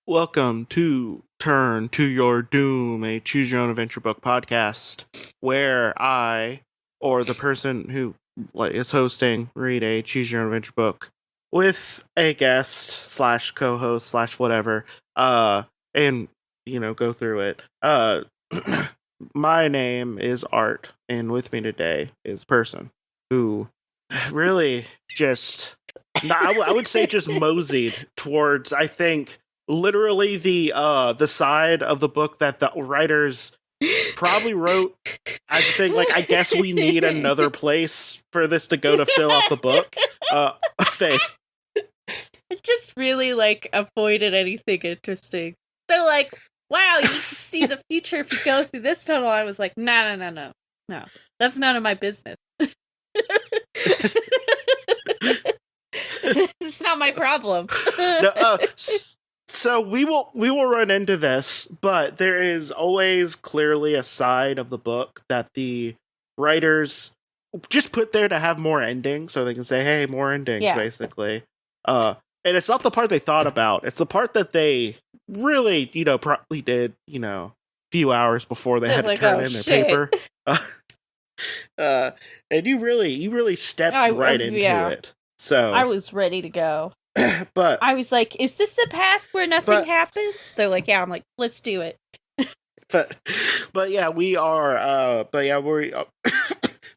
Welcome to Turn to Your Doom, a choose your own adventure book podcast, where I, or the person who is hosting, read a choose your own adventure book with a guest slash co-host slash whatever, and go through it. My name is Art, and with me today is a person who really just, I would say, just moseyed towards, I think, literally the side of the book that the writers probably wrote. I think, I guess we need another place for this to go to fill out the book. Faith. I just really avoided anything interesting. They're like, wow, you can see the future if you go through this tunnel. I was like, no. That's none of my business. It's not my problem. So we will run into this, but there is always clearly a side of the book that the writers just put there to have more endings, so they can say, "Hey, more endings," basically. And it's not the part they thought about; it's the part that they really, probably did, a few hours before they had to turn in their paper. And you really stepped right into it. So I was ready to go. But I was like, is this the path where nothing happens? They're like, yeah. I'm like, let's do it. But yeah, we are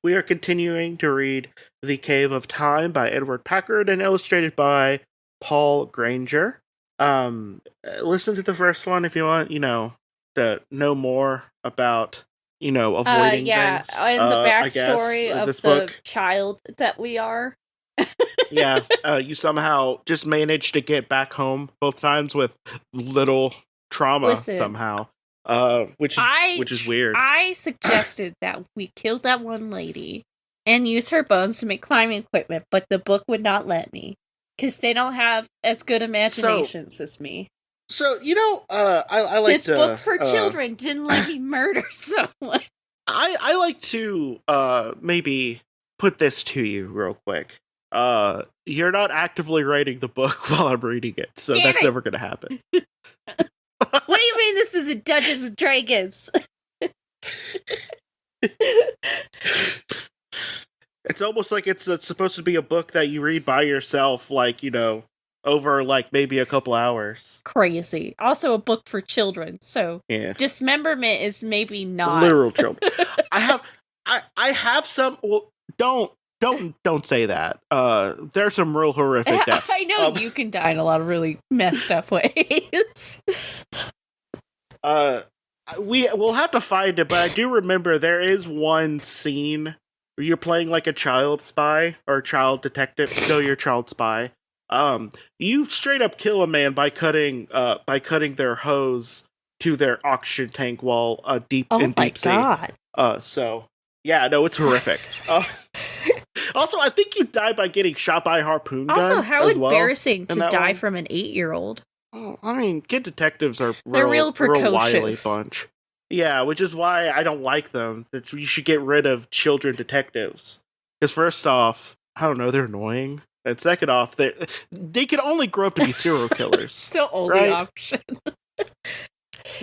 we are continuing to read The Cave of Time by Edward Packard and illustrated by Paul Granger. Listen to the first one if you want, to know more about, avoiding things. And the backstory of the book. Child that we are. Yeah, you somehow just managed to get back home both times with little trauma somehow, which is weird. I suggested that we kill that one lady and use her bones to make climbing equipment, but the book would not let me because they don't have as good imaginations as me. So I like this book for children didn't let me murder someone. I like to maybe put this to you real quick. You're not actively writing the book while I'm reading it, so that's never going to happen. What do you mean this is a Dungeons and Dragons? It's almost like it's supposed to be a book that you read by yourself, over maybe a couple hours. Crazy. Also a book for children, so dismemberment is maybe not literal children. I have some. Well, don't say that. There's some real horrific deaths. I know you can die in a lot of really messed up ways. We'll have to find it, but I do remember there is one scene where you're playing like a child spy or child detective. No, you're a child spy. You straight up kill a man by cutting their hose to their oxygen tank while deep in deep sea. Oh my god. So yeah, no, it's horrific. Also, I think you die by getting shot by a harpoon gun. Also, how embarrassing to die from an 8-year-old. Oh, I mean, kid detectives are real precocious. wily bunch. Yeah, which is why I don't like them. That you should get rid of children detectives. Because first off, I don't know, they're annoying. And second off, they can only grow up to be serial killers. It's the only option.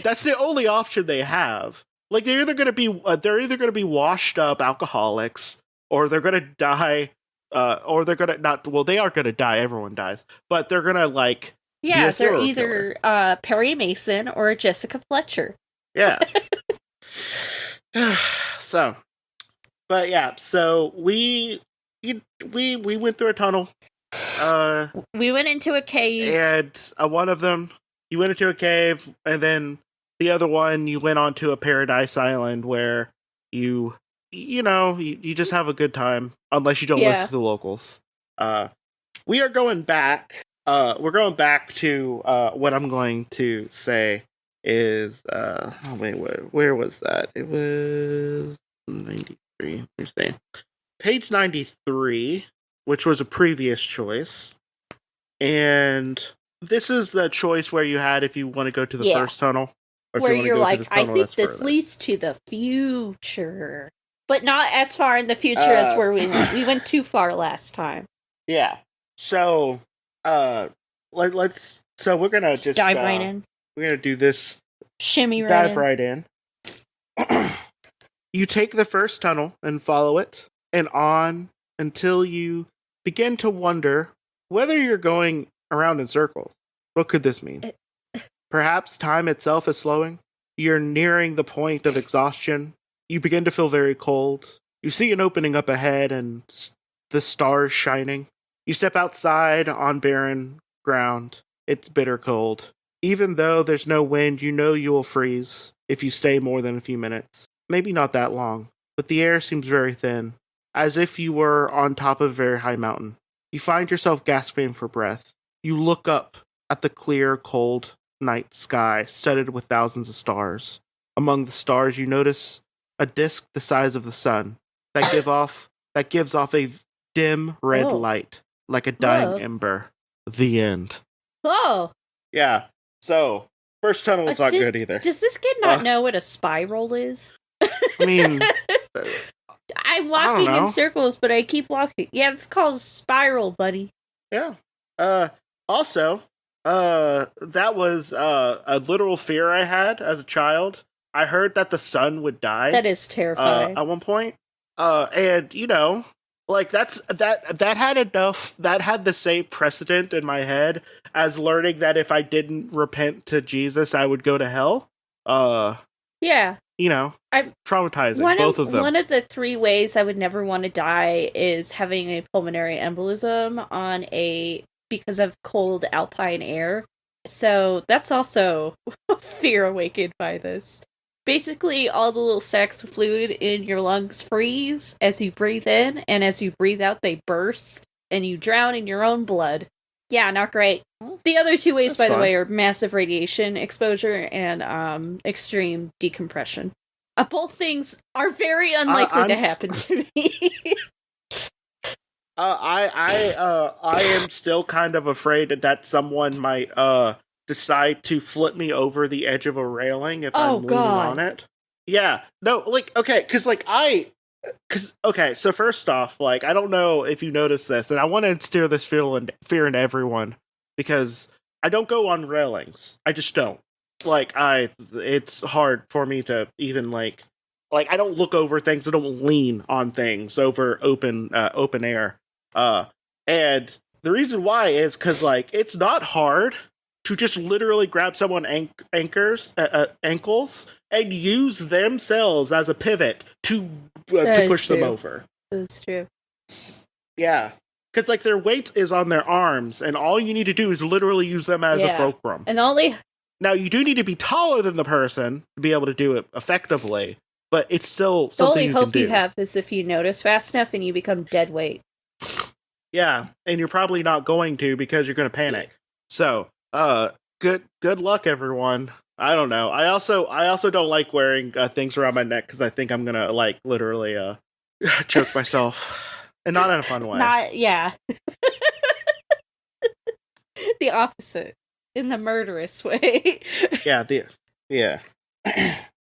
That's the only option they have. They're either going to be washed up alcoholics, or they're going to die, or they're going to not. Well, they are going to die. Everyone dies, but they're going to Yeah, they're either Perry Mason or Jessica Fletcher. Yeah. So we went through a tunnel. We went into a cave, and one of them you went into a cave, and then the other one you went onto a paradise island where you just have a good time, unless you don't listen to the locals. We are going back. We're going back to what I'm going to say is where was that? It was 93. Let me see. Page 93, which was a previous choice. And this is the choice where you had if you want to go to the first tunnel. Or where you're like, I think this leads to the future. But not as far in the future as where we went. We went too far last time. Yeah. So, let's So we're gonna just dive right in. We're gonna do this. Shimmy right dive in. right in. You take the first tunnel and follow it, and on until you begin to wonder whether you're going around in circles. What could this mean? Perhaps time itself is slowing. You're nearing the point of exhaustion. You begin to feel very cold. You see an opening up ahead and the stars shining. You step outside on barren ground. It's bitter cold. Even though there's no wind, you know you will freeze if you stay more than a few minutes. Maybe not that long, but the air seems very thin, as if you were on top of a very high mountain. You find yourself gasping for breath. You look up at the clear, cold night sky studded with thousands of stars. Among the stars, you notice a disk the size of the sun that gives off a dim red light, like a dying ember. The end. Oh. Yeah. So, first tunnel was not good either. Does this kid not know what a spiral is? I mean, I'm walking in circles, but I keep walking. Yeah, it's called spiral, buddy. Yeah. Also, that was a literal fear I had as a child. I heard that the sun would die. That is terrifying. At one point. And you know, like that had the same precedent in my head as learning that if I didn't repent to Jesus, I would go to hell. Yeah. You know, traumatizing, both of them. One of the 3 ways I would never want to die is having a pulmonary embolism because of cold alpine air. So that's also fear awakened by this. Basically, all the little sacs of fluid in your lungs freeze as you breathe in, and as you breathe out, they burst, and you drown in your own blood. Yeah, not great. The other 2 ways, by the way, are massive radiation exposure and extreme decompression. Both things are very unlikely to happen to me. I am still kind of afraid that someone might decide to flip me over the edge of a railing if I'm leaning on it. Yeah, no, like, okay, so first off, like, I don't know if you noticed this, and I want to instill this fear into everyone, because I don't go on railings. I just don't. Like, it's hard for me to even, like, I don't look over things, I don't lean on things over open air. And the reason why is because, like, it's not hard to just literally grab someone ankles and use themselves as a pivot to push them over. That's true. Yeah. Because, like, their weight is on their arms, and all you need to do is literally use them as a fulcrum. And now, you do need to be taller than the person to be able to do it effectively, but it's still something you can do. The only hope you have is if you notice fast enough and you become dead weight. Yeah, and you're probably not going to because you're going to panic. So, good luck, everyone. I don't know. I also don't like wearing things around my neck because I think I'm gonna, like, literally choke myself, and not in a fun way. The opposite, in the murderous way.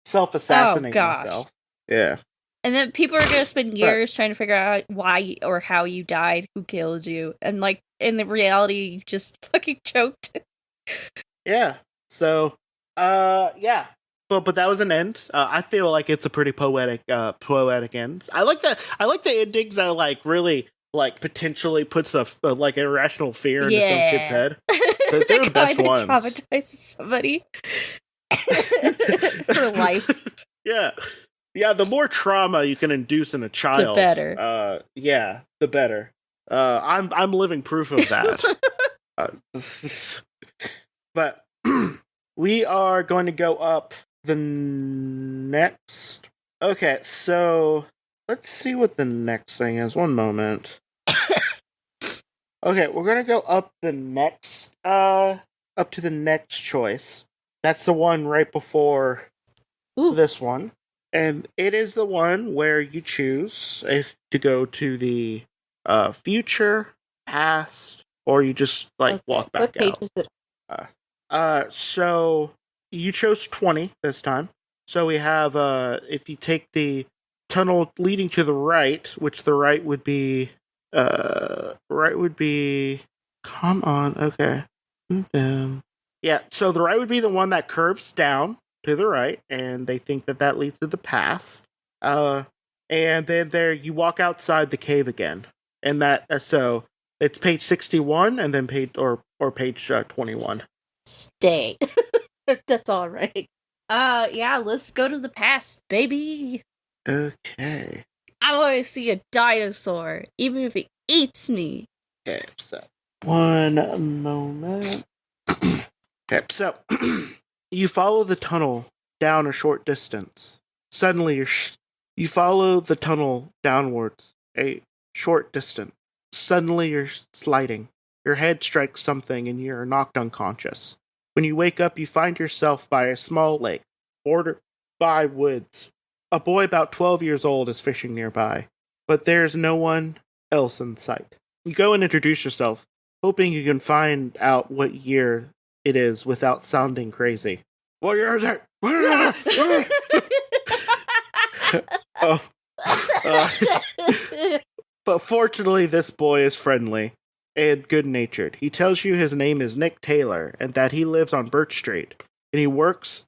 Self-assassinating myself. Yeah. And then people are gonna spend years trying to figure out why or how you died, who killed you, and, like, in the reality, you just fucking choked. Yeah. So, yeah. But that was an end. I feel like it's a pretty poetic end. I like the endings that, like, really, like, potentially puts a like irrational fear into some kid's head. They're the best ones. Traumatizes somebody for life. Yeah. Yeah, the more trauma you can induce in a child, the better. The better. I'm living proof of that. But we are going to go up the next. Okay, so let's see what the next thing is. One moment. Okay, we're gonna go up the next. Up to the next choice. That's the one right before this one. And it is the one where you choose if to go to the future, past, or you just, like, walk back out. What page is it? So you chose 20 this time. So we have, if you take the tunnel leading to the right, which the right would be, come on, okay. Yeah, so the right would be the one that curves down to the right, and they think that leads to the past. And then there you walk outside the cave again, and that so it's page 61, and then page 21. Stay. That's all right. Yeah, let's go to the past, baby. Okay. I want to see a dinosaur, even if it eats me. Okay, so one moment. Okay, so you follow the tunnel down a short distance. Suddenly, you follow the tunnel downwards a short distance. Suddenly, you're sliding. Your head strikes something and you're knocked unconscious. When you wake up, you find yourself by a small lake, bordered by woods. A boy about 12 years old is fishing nearby, but there's no one else in sight. You go and introduce yourself, hoping you can find out what year it is without sounding crazy. What year is it? But fortunately, this boy is friendly and good-natured. He tells you his name is Nick Taylor and that he lives on Birch Street, and he works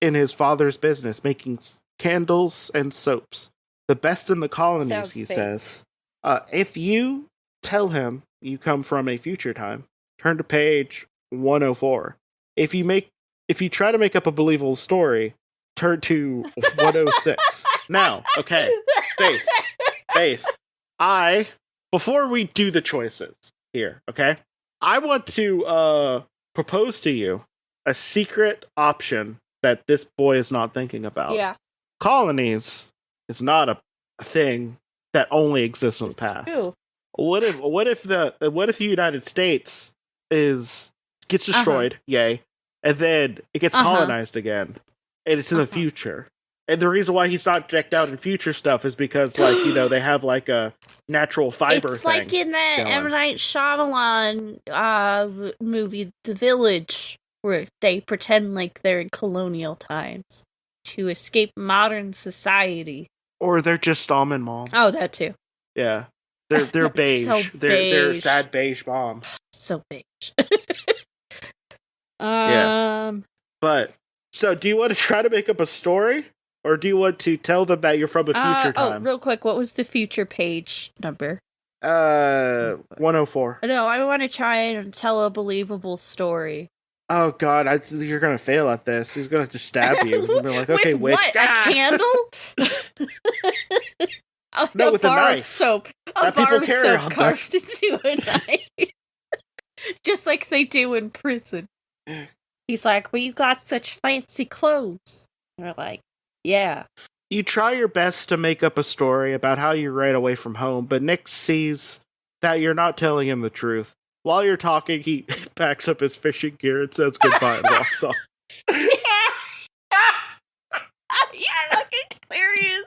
in his father's business making candles and soaps. The best in the colonies, he says. If you tell him you come from a future time, turn to page 104. If you try to make up a believable story, turn to 106. Now, okay, Faith, before we do the choices here, okay, I want to propose to you a secret option that this boy is not thinking about. Yeah. Colonies is not a thing that only exists in the past. True. What if the United States gets destroyed, yay, and then it gets colonized again, and it's in the future. And the reason why he's not decked out in future stuff is because, like, you know, they have like a natural fiber it's thing. It's like in that M. Night Shyamalan movie, The Village, where they pretend like they're in colonial times to escape modern society. Or they're just almond moms. Oh, that too. Yeah. They're beige. So they're a sad beige mom. So beige. Yeah. But so do you want to try to make up a story? Or do you want to tell them that you're from a future time? Oh, real quick, what was the future page number? 104. No, I want to try and tell a believable story. Oh God, you're gonna fail at this. He's gonna just stab you. You'll be like, okay, with witch. What? A candle? No, with a bar knife. Of soap. A bar of soap carved into a knife. Just like they do in prison. He's like, well, you got such fancy clothes. And we're like, yeah. You try your best to make up a story about how you ran away from home, but Nick sees that you're not telling him the truth. While you're talking, he packs up his fishing gear and says goodbye and walks off. You're fucking hilarious.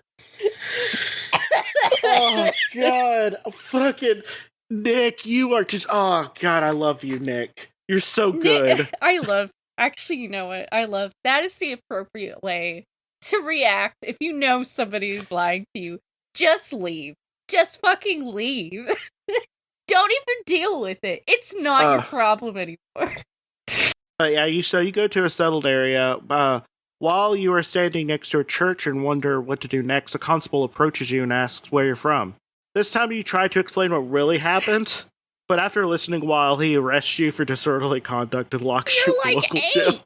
Oh, God. Fucking Nick, you are just... Oh, God, I love you, Nick. You're so good. Actually, you know what? That is the appropriate way to react if you know somebody is lying to you. Just leave. Just fucking leave. Don't even deal with it. It's not your problem anymore. Yeah, you go to a settled area. While you are standing next to a church and wonder what to do next, a constable approaches you and asks where you're from. This time you try to explain what really happened, but after listening a while, he arrests you for disorderly conduct and locks you in local jail.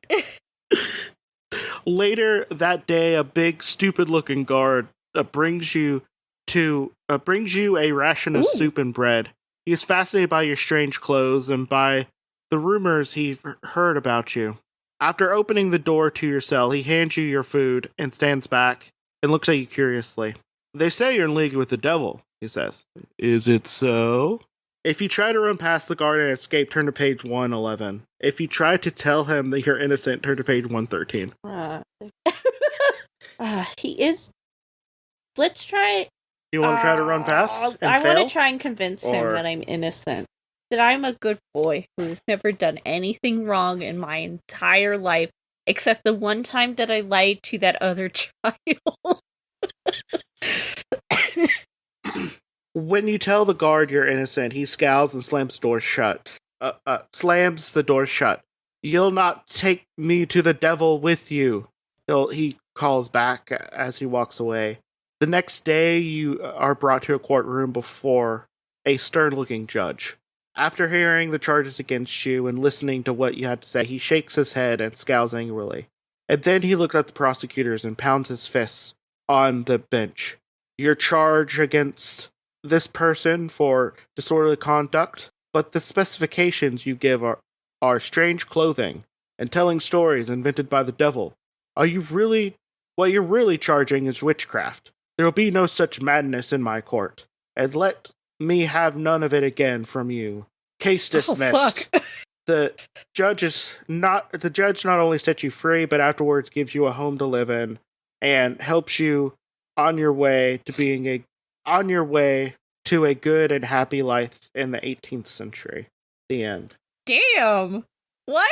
Later that day, a big, stupid-looking guard brings you a ration of soup and bread. He is fascinated by your strange clothes and by the rumors he's heard about you. After opening the door to your cell, he hands you your food and stands back and looks at you curiously. They say you're in league with the devil, he says. Is it so? If you try to run past the guard and escape, turn to page 111. If you try to tell him that you're innocent, turn to page 113. He is... Let's try... You want to try to run past and I fail? want to try and convince him that I'm innocent. That I'm a good boy who's never done anything wrong in my entire life, except the one time that I lied to that other child. When you tell the guard you're innocent, he scowls and slams the door shut. slams the door shut. You'll not take me to the devil with you. He calls back as he walks away. The next day, you are brought to a courtroom before a stern-looking judge. After hearing the charges against you and listening to what you had to say, he shakes his head and scowls angrily. And then he looks at the prosecutors and pounds his fists on the bench. Your charge against this person for disorderly conduct, but the specifications you give are strange clothing and telling stories invented by the devil. What you're really charging is witchcraft. There will be no such madness in my court, and let me have none of it again from you. Case dismissed. Oh, fuck. The judge not only sets you free, but afterwards gives you a home to live in and helps you on your way to a good and happy life in the 18th century. The end. Damn. What?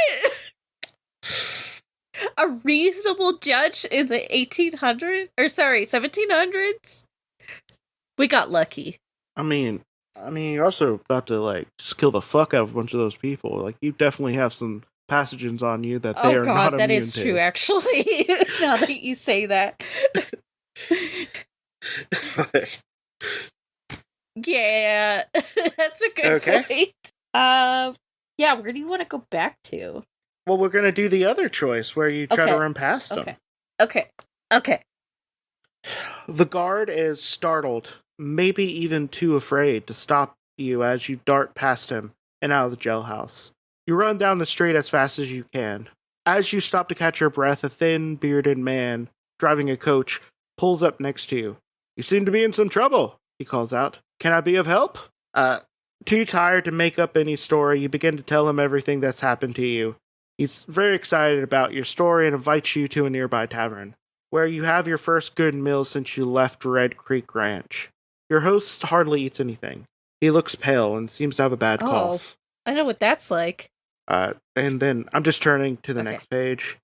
A reasonable judge in the 1700s? We got lucky. I mean, you're also about to, just kill the fuck out of a bunch of those people. Like, you definitely have some pathogens on you that they are not immune to. Oh god, that is true, actually. Now that you say that. Yeah, that's a good point. Yeah, where do you want to go back to? Well, we're going to do the other choice where you try to run past them. Okay. The guard is startled, maybe even too afraid to stop you as you dart past him and out of the jailhouse. You run down the street as fast as you can. As you stop to catch your breath, a thin, bearded man driving a coach pulls up next to you. You seem to be in some trouble, he calls out. Can I be of help? Too tired to make up any story, you begin to tell him everything that's happened to you. He's very excited about your story and invites you to a nearby tavern, where you have your first good meal since you left Red Creek Ranch. Your host hardly eats anything. He looks pale and seems to have a bad cough. I know what that's like. And then I'm just turning to the next page.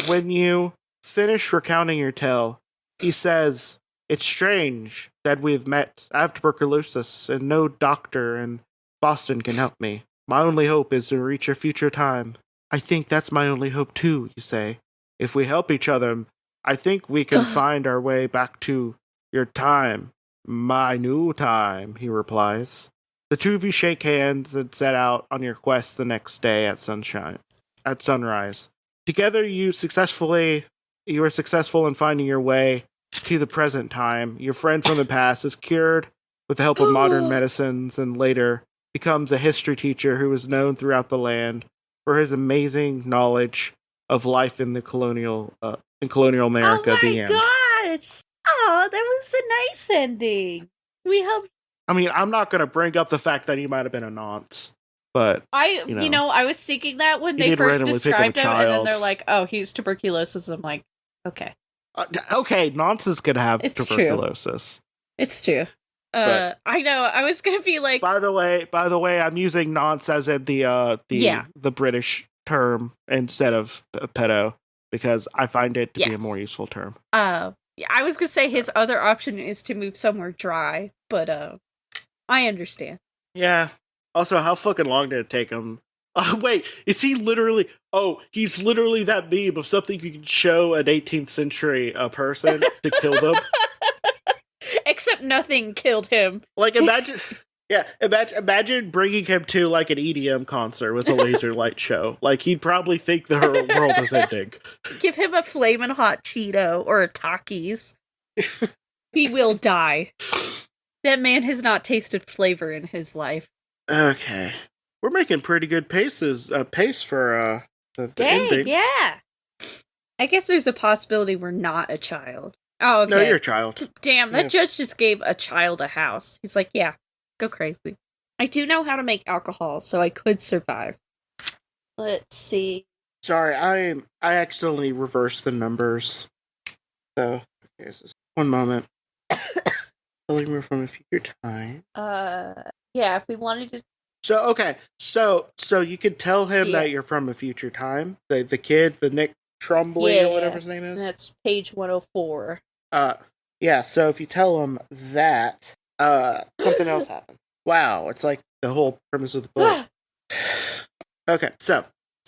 When you finish recounting your tale, he says, "It's strange that we've met. I have tuberculosis, and no doctor in Boston can help me. My only hope is to reach a future time." "I think that's my only hope too," you say. "If we help each other, I think we can find our way back to your time. My new time," he replies. The two of you shake hands and set out on your quest the next day at sunrise. Together you were successful in finding your way to the present time. Your friend from the past is cured with the help of modern medicines and later becomes a history teacher who is known throughout the land for his amazing knowledge of life in colonial America. The end. Oh my god! Oh, that was a nice ending. We hope. I mean, I'm not going to bring up the fact that he might have been a nonce, but I was thinking that when they first described him, and then they're like, "Oh, he's tuberculosis." I'm like, okay, nonces could have tuberculosis. It's true. I know. I was gonna be like. By the way, I'm using nonce as in the British term instead of pedo because I find it to be a more useful term. I was gonna say his other option is to move somewhere dry, but I understand. Yeah. Also, how fucking long did it take him? Wait, is he literally? Oh, he's literally that meme of something you can show an 18th century person to kill them. Except nothing killed him. Like, imagine bringing him to like an EDM concert with a laser light show. Like, he'd probably think the world is ending. Give him a flamin' hot Cheeto or a Takis. He will die. That man has not tasted flavor in his life. Okay. We're making pretty good pace for the endings. Yeah. I guess there's a possibility we're not a child. Oh, okay. No, you're a child. Damn, that judge just gave a child a house. He's like, yeah, go crazy. I do know how to make alcohol, so I could survive. Let's see. Sorry, I accidentally reversed the numbers. So, okay, one moment. Telling me from a future time. Yeah, if we wanted to. So, okay, so you can tell him that you're from a future time. The kid, the Nick Trombley or whatever his name is. That's page 104. Yeah, so if you tell him that, something else happened. Wow, it's like the whole premise of the book. Okay, so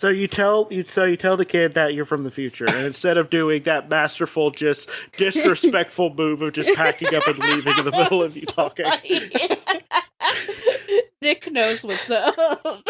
you tell the kid that you're from the future, and instead of doing that masterful, just disrespectful move of just packing up and leaving in the middle of you talking, Nick knows what's up.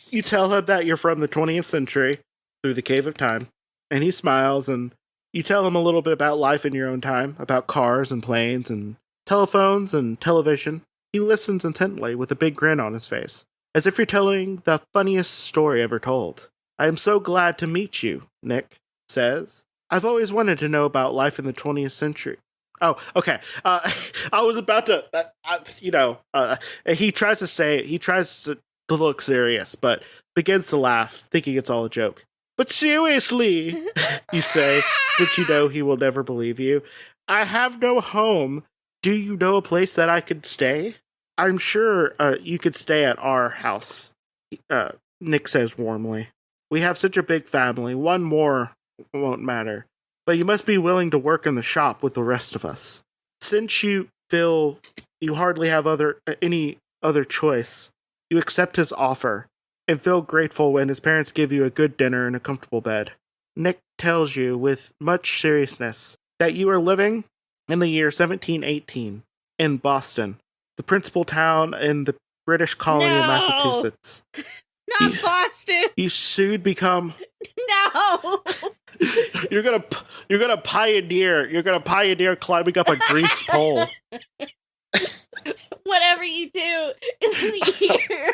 You tell him that you're from the 20th century through the cave of time, and he smiles, and you tell him a little bit about life in your own time, about cars and planes and telephones and television. He listens intently with a big grin on his face, as if you're telling the funniest story ever told. I am so glad to meet you, Nick says. I've always wanted to know about life in the 20th century. Oh, okay. I was about to, he tries to look serious, but begins to laugh, thinking it's all a joke. But seriously, you say, since you know he will never believe you. I have no home. Do you know a place that I could stay? I'm sure you could stay at our house, Nick says warmly. We have such a big family. One more won't matter. But you must be willing to work in the shop with the rest of us. Since you feel you hardly have any other choice, you accept his offer and feel grateful when his parents give you a good dinner and a comfortable bed. Nick tells you with much seriousness that you are living in the year 1718 in Boston, the principal town in the British colony of Massachusetts. Not Boston. You soon become. No. You're gonna pioneer climbing up a grease pole. Whatever you do in the year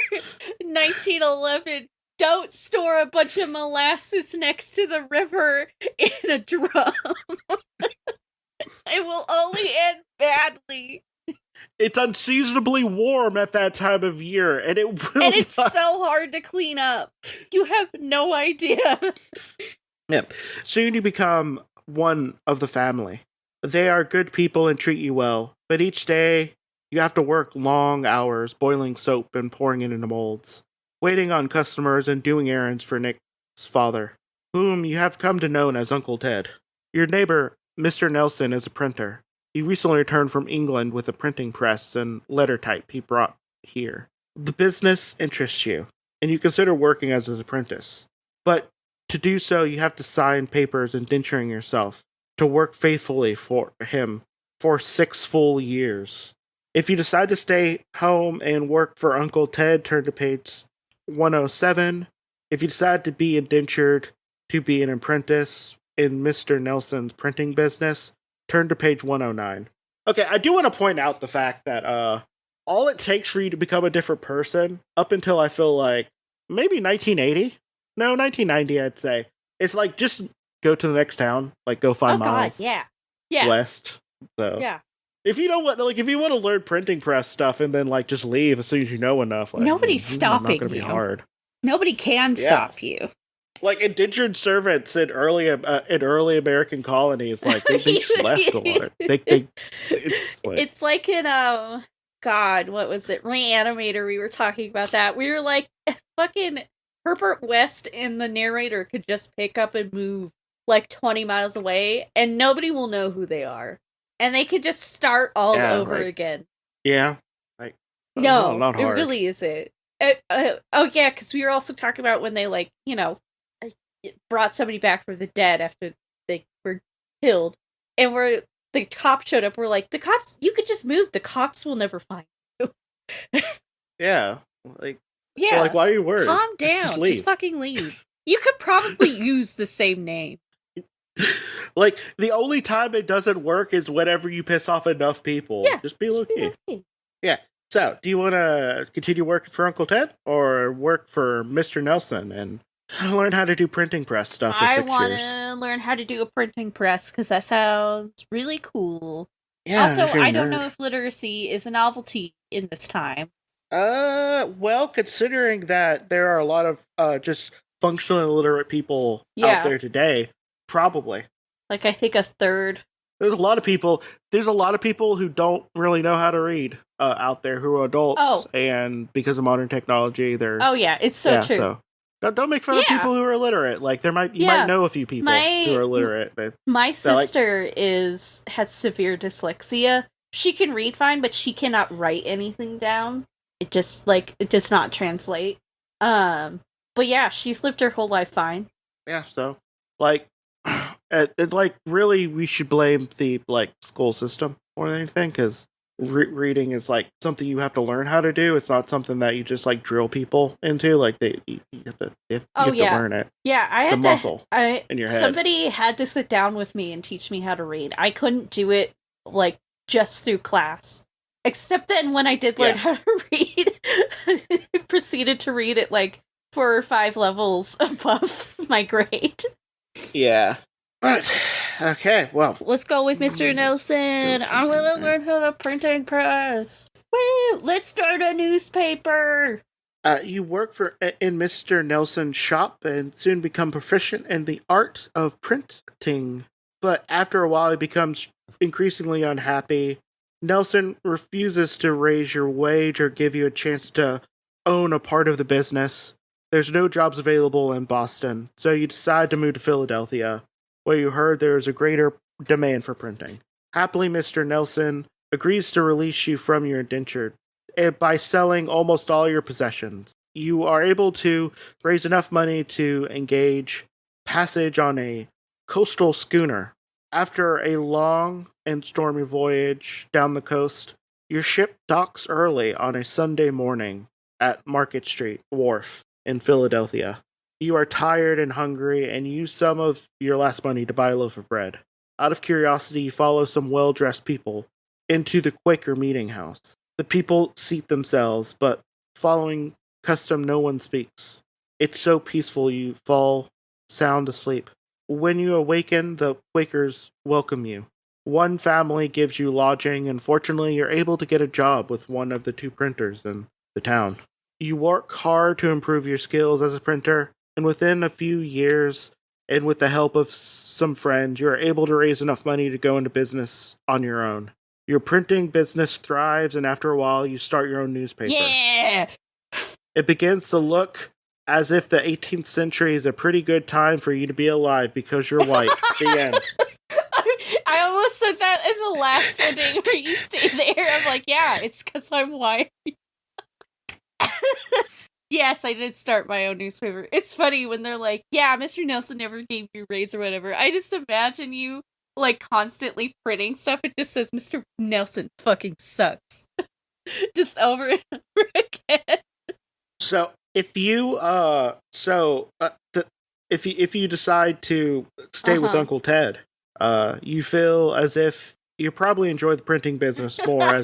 1911, don't store a bunch of molasses next to the river in a drum. It will only end badly. It's unseasonably warm at that time of year, and it's so hard to clean up. You have no idea. Yeah. Soon you become one of the family. They are good people and treat you well, but each day you have to work long hours boiling soap and pouring it into molds, waiting on customers and doing errands for Nick's father, whom you have come to know as Uncle Ted. Your neighbor, Mr. Nelson, is a printer. He recently returned from England with a printing press and letter type he brought here. The business interests you, and you consider working as his apprentice. But to do so, you have to sign papers indenturing yourself to work faithfully for him for 6 full years. If you decide to stay home and work for Uncle Ted, turn to page 107. If you decide to be indentured to be an apprentice in Mr. Nelson's printing business, turn to page 109. Okay, I do want to point out the fact that all it takes for you to become a different person, up until I feel like maybe 1980? No, 1990, I'd say. It's like, just go to the next town. Like, go 5 miles west. So, yeah. If you want to learn printing press stuff and then, like, just leave as soon as you know enough. Like, nobody's stopping you. Not going to be hard. Nobody can stop you. Like, indentured servants in early American colonies, like, they just left a lot. It's like in, God, what was it? Reanimator, we were talking about that. We were like, fucking Herbert West and the narrator could just pick up and move, like, 20 miles away, and nobody will know who they are. And they could just start all over again. Yeah. Like, no, not hard. It really isn't. Oh, yeah, because we were also talking about when they, like, brought somebody back from the dead after they were killed. And the cops showed up. We're like, the cops, you could just move. The cops will never find you. Yeah. Like, why are you worried? Calm down. Just leave. Just fucking leave. You could probably use the same name. Like, the only time it doesn't work is whenever you piss off enough people. Yeah, just be low-key. Yeah. So, do you want to continue working for Uncle Ted or work for Mr. Nelson and learn how to do printing press stuff for 6 years? I want to learn how to do a printing press because that sounds really cool. Yeah, also, I don't know if literacy is a novelty in this time. Well, considering that there are a lot of just functionally illiterate people out there today, probably. Like, I think a third. There's a lot of people who don't really know how to read out there who are adults, and because of modern technology, they're... Oh, yeah, it's so true. So, don't make fun of people who are illiterate. Like, you might know a few people who are illiterate. My sister has severe dyslexia. She can read fine, but she cannot write anything down. it just it does not translate. But yeah, she's lived her whole life fine. Yeah, so really, we should blame the school system more than anything, because reading is something you have to learn how to do. It's not something that you just drill people into. You have to learn it. Yeah, I had muscle in your head. Somebody had to sit down with me and teach me how to read. I couldn't do it just through class. Except then when I did learn how to read, I proceeded to read it 4 or 5 levels above my grade. Yeah. But, okay, well. Let's go with Mr. Nelson. I'm gonna learn how to printing press. Woo! Let's start a newspaper. You work in Mr. Nelson's shop and soon become proficient in the art of printing. But after a while, he becomes increasingly unhappy. Nelson refuses to raise your wage or give you a chance to own a part of the business. There's no jobs available in Boston, so you decide to move to Philadelphia, where you heard there is a greater demand for printing. Happily, Mr. Nelson agrees to release you from your indenture by selling almost all your possessions. You are able to raise enough money to engage passage on a coastal schooner. After a long and stormy voyage down the coast, your ship docks early on a Sunday morning at Market Street Wharf in Philadelphia. You are tired and hungry and use some of your last money to buy a loaf of bread. Out of curiosity, you follow some well-dressed people into the Quaker meeting house. The people seat themselves, but following custom, no one speaks. It's so peaceful you fall sound asleep. When you awaken, the Quakers welcome you. One family gives you lodging, and fortunately, you're able to get a job with one of the 2 printers in the town. You work hard to improve your skills as a printer, and within a few years, and with the help of some friends, you're able to raise enough money to go into business on your own. Your printing business thrives, and after a while, you start your own newspaper. Yeah! It begins to look as if the 18th century is a pretty good time for you to be alive because you're white. The end. I almost said that in the last ending where you stay there. I'm like, yeah, it's because I'm white. Yes, I did start my own newspaper. It's funny when they're like, yeah, Mr. Nelson never gave you a raise or whatever. I just imagine you, constantly printing stuff. It just says, Mr. Nelson fucking sucks. Just over and over again. So, if you, if you decide to stay with Uncle Ted, you feel as if you probably enjoy the printing business more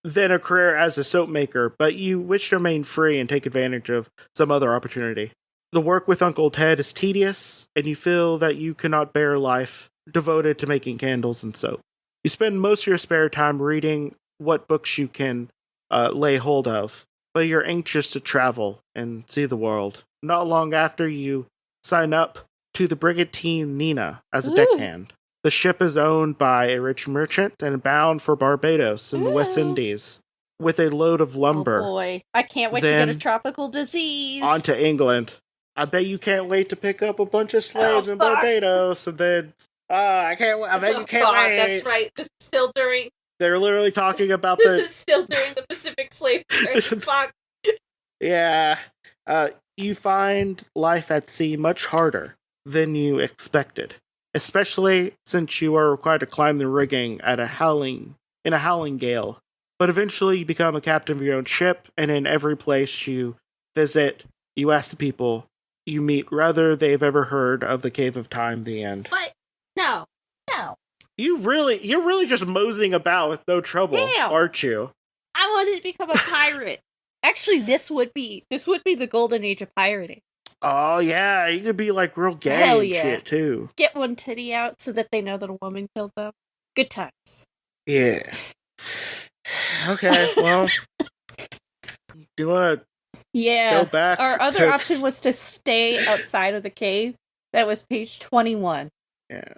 than a career as a soap maker, but you wish to remain free and take advantage of some other opportunity. The work with Uncle Ted is tedious, and you feel that you cannot bear life devoted to making candles and soap. You spend most of your spare time reading what books you can lay hold of, but you're anxious to travel and see the world. Not long after, you sign up to the brigantine Nina as a deckhand. The ship is owned by a rich merchant and bound for Barbados in the West Indies with a load of lumber. Oh boy, I can't wait to get a tropical disease. On to England. I bet you can't wait to pick up a bunch of slaves in Barbados, and then I bet you can't wait. That's right. This is still during. They're literally talking about this is still during the Pacific slave trade. Fuck. Yeah. You find life at sea much harder than you expected, especially since you are required to climb the rigging in a howling gale. But eventually you become a captain of your own ship, and in every place you visit, you ask the people you meet whether they've ever heard of the Cave of Time, the end. What? No. You're really just moseying about with no trouble, aren't you? I wanted to become a pirate. Actually, this would be the golden age of pirating. Oh yeah, you could be real gay and shit too. Get one titty out so that they know that a woman killed them. Good times. Yeah. Okay, well, do you want to go back? Our other option was to stay outside of the cave. That was page 21. Yeah.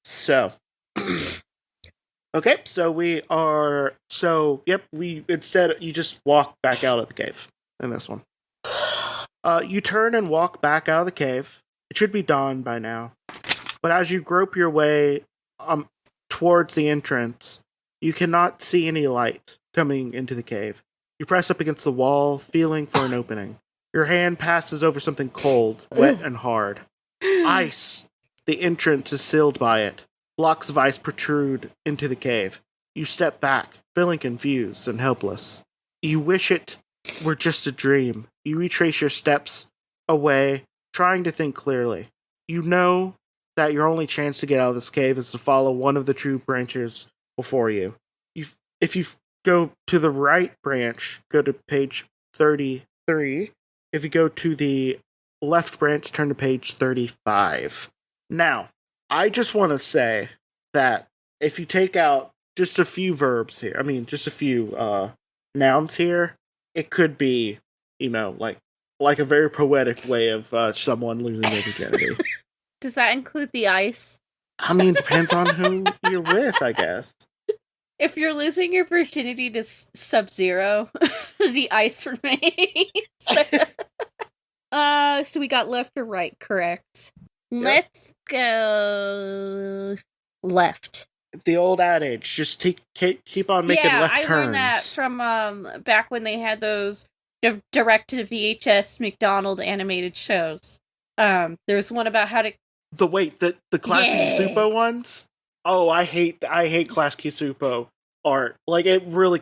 So, okay, we instead, you just walk back out of the cave in this one. You turn and walk back out of the cave. It should be dawn by now. But as you grope your way towards the entrance, you cannot see any light. coming into the cave. You press up against the wall, feeling for an opening. Your hand passes over something cold, wet, and hard. Ice! The entrance is sealed by it. Blocks of ice protrude into the cave. You step back, feeling confused and helpless. You wish it were just a dream. You retrace your steps away, trying to think clearly. You know that your only chance to get out of this cave is to follow one of the two branches before you. If you go to the right branch, go to page 33. If you go to the left branch, turn to page 35. Now, I just want to say that if you take out just a few verbs here, just a few nouns here, it could be, like a very poetic way of someone losing their virginity. Does that include the ice? Depends on who you're with, I guess. If you're losing your virginity to Sub-Zero, the ice remains. So we got left or right, correct? Yep. Let's go left. The old adage, just keep on making left turns. Yeah, I learned that from back when they had those direct-to-VHS McDonald animated shows. There's one about how to... The Classic Supo ones? Oh, I hate Class Kisupo art. Like, it really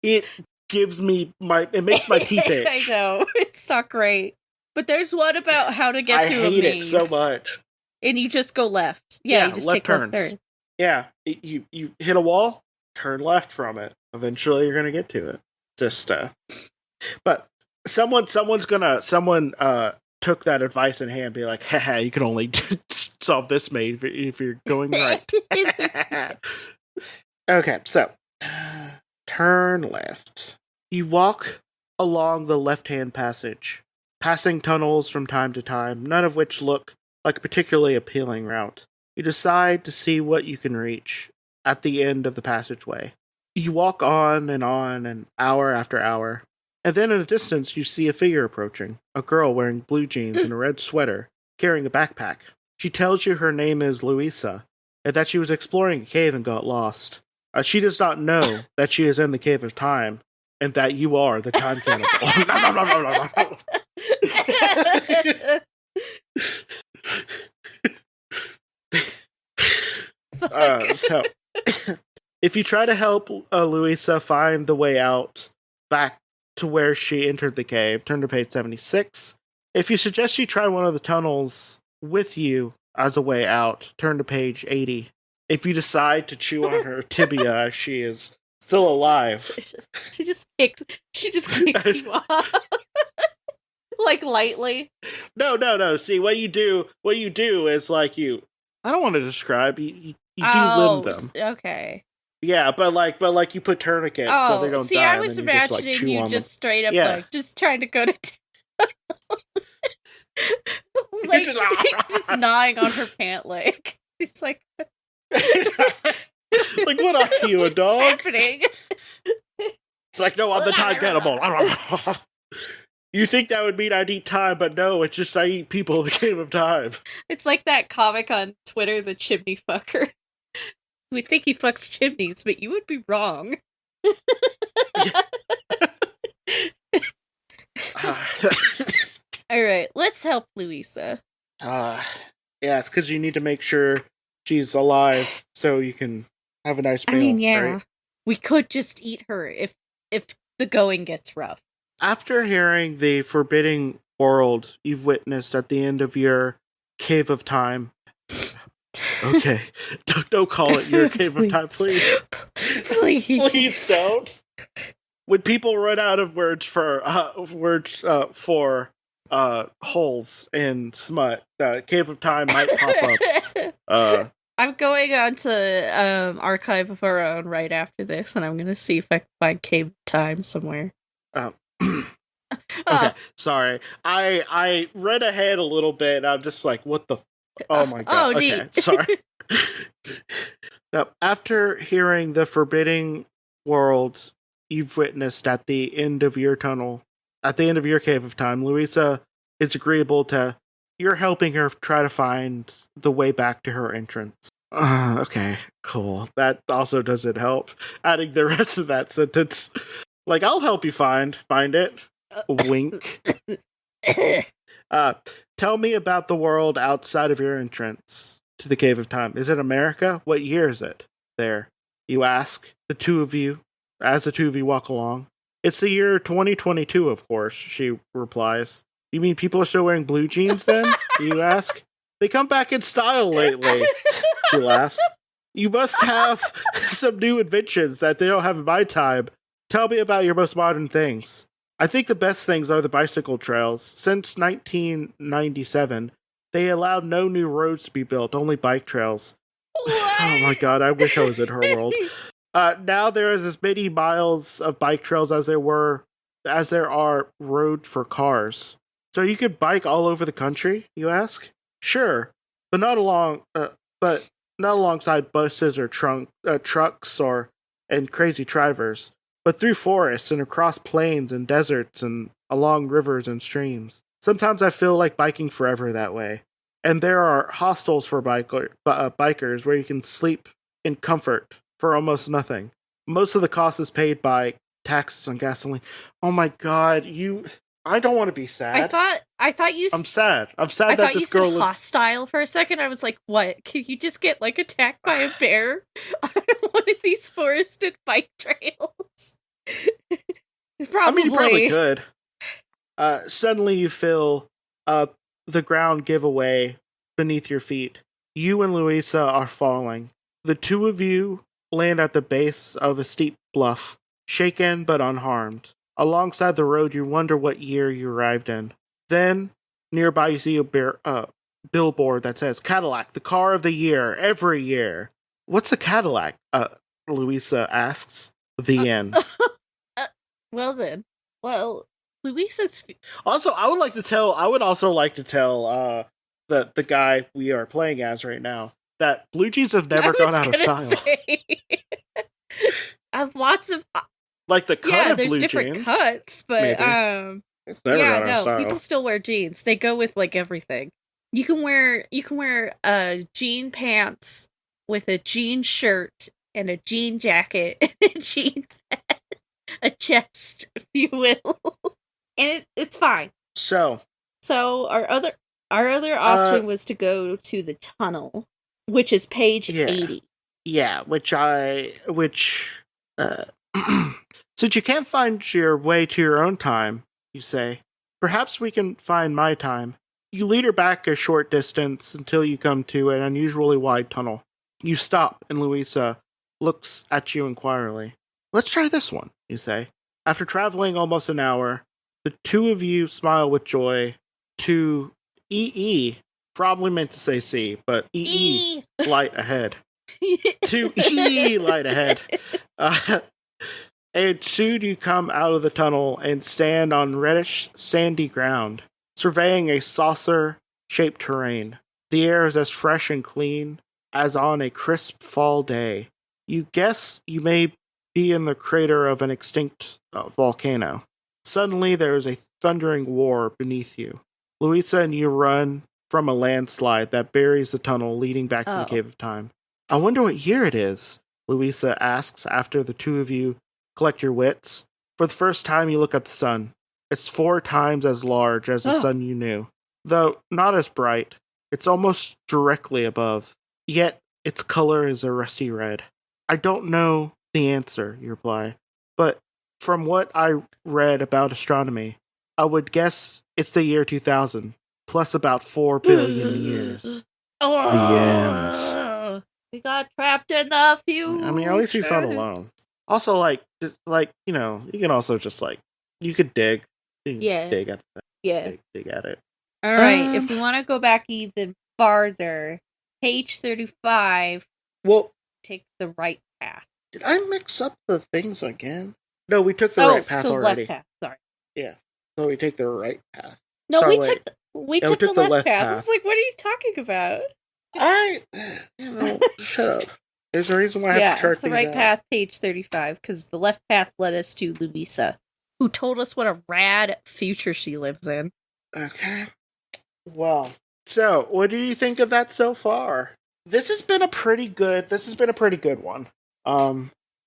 it gives me it makes my teeth itch. I know, it's not great. But there's one about how to get through a maze. I hate it so much. And you just go left. Yeah, you just left take turns. left turn. Yeah, you hit a wall, turn left from it. Eventually you're gonna get to it. Just but someone took that advice in hand and be like, haha, you can only solve this maze if you're going right. Okay, so turn left. You walk along the left-hand passage, passing tunnels from time to time, none of which look like a particularly appealing route. You decide to see what you can reach at the end of the passageway. You walk on, and hour after hour, and then in the distance you see a figure approaching, a girl wearing blue jeans and a red sweater, carrying a backpack. She tells you her name is Louisa, and that she was exploring a cave and got lost. She does not know that she is in the Cave of Time, and that you are the time cannibal. So, if you try to help Louisa find the way out back to where she entered the cave, turn to page 76. If you suggest she try one of the tunnels with you as a way out, turn to page 80. If you decide to chew on her tibia as she is still alive, she just kicks you off. Like lightly. No. See, what you do is like I don't want to describe, you delimb them. Okay. Yeah, but you put tourniquets so they don't die. I was imagining you just straight up just trying to go to like just gnawing on her pant leg. It's like like, what are you, a dog? What's happening? It's like, no, I'm the time cannibal. You think that would mean I'd eat time, but no, it's just I eat people in the Game of Time. It's like that comic on Twitter, the chimney fucker. We think he fucks chimneys, but you would be wrong. Alright, let's help Louisa. Yeah, it's because you need to make sure she's alive so you can have a nice meal. Right? We could just eat her if the going gets rough. After hearing the forbidding world you've witnessed at the end of your Cave of Time. Okay, don't call it your Cave of Time, please. Please don't. When people run out of words for holes in smut, Cave of Time might pop up. I'm going on to Archive of Our Own right after this, and I'm going to see if I can find Cave of Time somewhere. Okay, sorry. I read ahead a little bit, and I'm just like, what the... Oh my god. Okay, neat. Sorry. Now, after hearing the forbidding world you've witnessed at the end of your tunnel, at the end of your Cave of Time, Louisa is agreeable to... You're helping her try to find the way back to her entrance. Okay, cool. That also doesn't help. Adding the rest of that sentence. Like, I'll help you find it. Wink. Uh, Tell me about the world outside of your entrance to the Cave of Time. Is it America? What year is it? There, you ask, the two of you, as the two of you walk along. It's the year 2022, of course, she replies. You mean people are still wearing blue jeans then? You ask. They come back in style lately, she laughs. You must have some new inventions that they don't have in my time. Tell me about your most modern things. I think the best things are the bicycle trails. Since 1997, they allowed no new roads to be built, only bike trails. Oh my god, I wish I was in her world. Now there is as many miles of bike trails as there are roads for cars. So you could bike all over the country, you ask? Sure, but not alongside buses or trucks and crazy drivers, but through forests and across plains and deserts and along rivers and streams. Sometimes I feel like biking forever that way. And there are hostels for bikers where you can sleep in comfort for almost nothing. Most of the cost is paid by taxes on gasoline. Oh my god, I don't want to be sad. I thought you. I'm sad. I'm sad I that thought this you girl said looks hostile for a second. I was like, "What? Can you just get like attacked by a bear on one of these forested bike trails?" Probably. I mean, you probably could. Suddenly, you feel the ground give away beneath your feet. You and Louisa are falling. The two of you land at the base of a steep bluff, shaken but unharmed. Alongside the road, you wonder what year you arrived in. Then, nearby, you see a billboard that says, Cadillac, the car of the year, every year. What's a Cadillac? Louisa asks. The end. Well then. Well, Louisa's... Also, I would also like to tell the guy we are playing as right now that blue jeans have never gone out of style. I have lots of... Like the cut of blue jeans. Yeah, there's different cuts, but it's never gone out of style. People still wear jeans. They go with like everything. You can wear jean pants with a jean shirt and a jean jacket and a jean a chest, if you will. And it's fine. So our other option was to go to the tunnel, which is page 80. Yeah, since you can't find your way to your own time, you say, perhaps we can find my time. You lead her back a short distance until you come to an unusually wide tunnel. You stop, and Louisa looks at you inquiringly. Let's try this one, you say. After traveling almost an hour, the two of you smile with joy to EE, probably meant to say C, but EE light ahead. To EE light ahead. And soon you come out of the tunnel and stand on reddish, sandy ground, surveying a saucer-shaped terrain. The air is as fresh and clean as on a crisp fall day. You guess you may be in the crater of an extinct volcano. Suddenly there is a thundering roar beneath you. Louisa and you run from a landslide that buries the tunnel leading back to the Cave of Time. I wonder what year it is, Louisa asks after the two of you collect your wits. For the first time, you look at the sun. It's 4 times as large as the sun you knew, though not as bright. It's almost directly above, yet its color is a rusty red. I don't know the answer, you reply, but from what I read about astronomy, I would guess it's the year 2000, plus about 4 billion years. Oh, the end. We got trapped in the future. I mean, at least he's not alone. Also, you can also just, you could dig. Dig at that. Yeah. Dig at it. All right, if we want to go back even farther, page 35. Well, take the right path. Did I mix up the things again? No, we took the right path already. Left path, sorry. Yeah, so we take the right path. No, we took the left path. I was like, what are you talking about? Shut up. There's a reason why I have to chart it's the right path, page 35, because the left path led us to Louisa, who told us what a rad future she lives in. Okay. Well, so what do you think of that so far? this has been a pretty good one.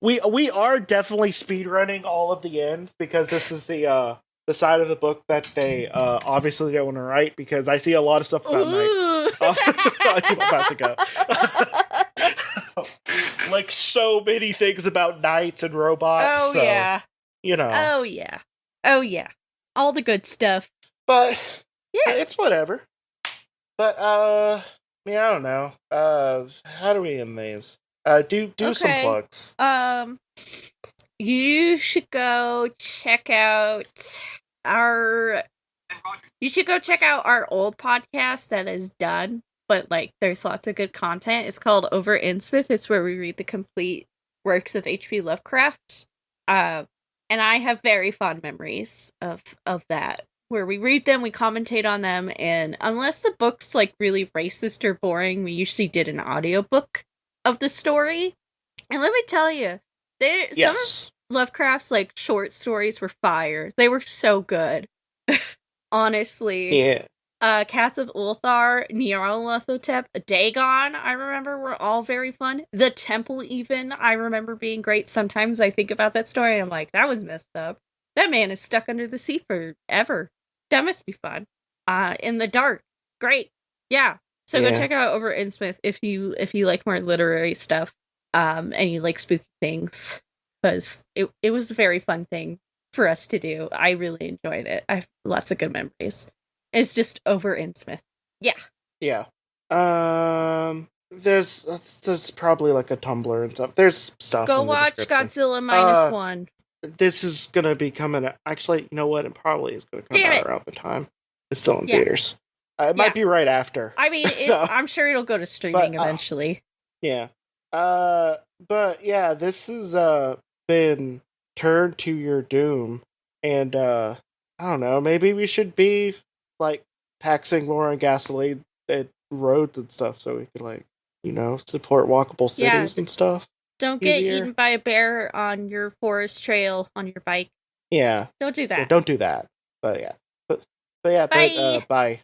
We are definitely speedrunning all of the ends because this is the side of the book that they obviously don't want to write, because I see a lot of stuff about knights. I'm about to go. Like so many things about knights and robots. Oh, so, yeah. You know. Oh, yeah. Oh, yeah. All the good stuff. But yeah, it's whatever. But yeah, I don't know. How do we end these? Do some plugs. You should go check out our old podcast that is done, but like there's lots of good content. It's called Over Innsmouth. It's where we read the complete works of H.P. Lovecraft. And I have very fond memories of that, where we read them, we commentate on them, and unless the book's like really racist or boring, we usually did an audiobook of the story. And let me tell you, some of Lovecraft's like short stories were fire. They were so good. Honestly. Yeah. Cats of Ulthar, Nyarlathotep, Dagon, I remember were all very fun. The Temple, even, I remember being great. Sometimes I think about that story and I'm like, that was messed up. That man is stuck under the sea forever. That must be fun. In the Dark, great. Yeah. So go check out Over Innsmouth if you like more literary stuff, and you like spooky things, because it was a very fun thing for us to do. I really enjoyed it. I have lots of good memories. It's just Over Innsmouth. Yeah. Yeah. There's probably like a Tumblr and stuff. There's stuff. Go watch Godzilla -1. This is gonna be coming. Actually, you know what? It probably is gonna come out around the time it's still in theaters. It might be right after. I mean, I'm sure it'll go to streaming eventually. Yeah. But yeah, this has been Turn to Your Doom, and I don't know. Maybe we should be like taxing more on gasoline and roads and stuff, so we could like, support walkable cities and stuff. Don't get eaten by a bear on your forest trail on your bike. Yeah. Don't do that. Yeah, don't do that. But yeah. But yeah. Bye. Bye.